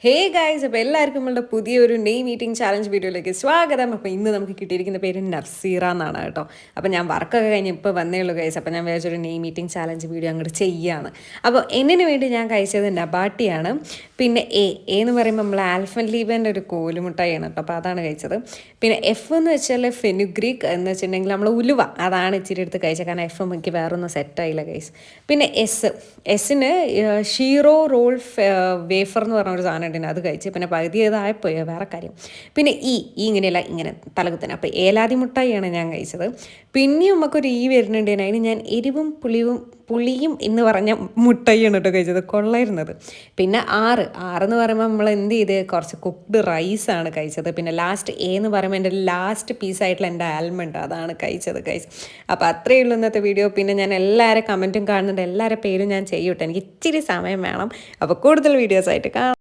Hey guys, അപ്പോൾ എല്ലാവർക്കും നമ്മളുടെ പുതിയൊരു നെയ് മീറ്റിംഗ് ചാലഞ്ച് വീഡിയോയിലേക്ക് സ്വാഗതം. അപ്പോൾ ഇന്ന് നമുക്ക് കിട്ടിയിരിക്കുന്ന പേര് നഫ്സീറ എന്നാണ് കേട്ടോ. അപ്പോൾ ഞാൻ വർക്കൊക്കെ കഴിഞ്ഞ് ഇപ്പോൾ വന്നേ ഉള്ളൂ ഗൈസ്. അപ്പോൾ ഞാൻ വിചാരിച്ചൊരു നെയ് മീറ്റിംഗ് ചാലഞ്ച് വീഡിയോ അങ്ങോട്ട് ചെയ്യുകയാണ്. അപ്പോൾ എന്നിന് വേണ്ടി ഞാൻ കഴിച്ചത് നബാട്ടിയാണ്. പിന്നെ എന്ന് പറയുമ്പോൾ നമ്മൾ ആൽഫൻ ലീബൻ്റെ ഒരു കോലുമുട്ടായാണ് കേട്ടോ. അപ്പോൾ അതാണ് കഴിച്ചത്. പിന്നെ എഫ് എന്ന് വെച്ചാൽ ഫെനുഗ്രീക്ക് എന്ന് വെച്ചിട്ടുണ്ടെങ്കിൽ നമ്മൾ ഉലുവ, അതാണ് ഇച്ചിരി എടുത്ത് കഴിച്ചത്. കാരണം എഫ് എനിക്ക് വേറൊന്നും സെറ്റായില്ല ഗൈസ്. പിന്നെ എസ്സിന് ഷീറോ റോൾ വേഫർ എന്ന് പറഞ്ഞ ഒരു സാധനം ഉണ്ടെങ്കിൽ അത് കഴിച്ച്. പിന്നെ പകുതി ഏതായപ്പോയി വേറെ കാര്യം. പിന്നെ ഇങ്ങനെയല്ല, ഇങ്ങനെ തലകുത്തന്നെ. അപ്പോൾ ഏലാതി മുട്ടായിയാണ് ഞാൻ കഴിച്ചത്. പിന്നെയും നമുക്കൊരു വരുന്നുണ്ടെങ്കിൽ അതിന് ഞാൻ എരിവും പുളിയും എന്ന് പറഞ്ഞ മുട്ടയാണ് കേട്ടോ കഴിച്ചത്. കൊള്ളായിരുന്നത്. പിന്നെ ആറെന്ന് പറയുമ്പോൾ നമ്മൾ എന്ത് ചെയ്ത് കുറച്ച് കുക്ക്ഡ് റൈസാണ് കഴിച്ചത്. പിന്നെ ലാസ്റ്റ് എന്ന് പറയുമ്പോൾ എൻ്റെ ലാസ്റ്റ് പീസായിട്ടുള്ള എൻ്റെ ആൽമണ്ട്, അതാണ് കഴിച്ചത് ഗൈസ്. അപ്പോൾ അത്രയേ ഉള്ളൂ ഇന്നത്തെ വീഡിയോ. പിന്നെ ഞാൻ എല്ലാവരും കമൻറ്റും കാണുന്നുണ്ട്, എല്ലാവരുടെ പേരും ഞാൻ ചെയ്യൂട്ടെ. എനിക്ക് ഇച്ചിരി സമയം വേണം. അപ്പോൾ കൂടുതൽ വീഡിയോസായിട്ട് കാണാം.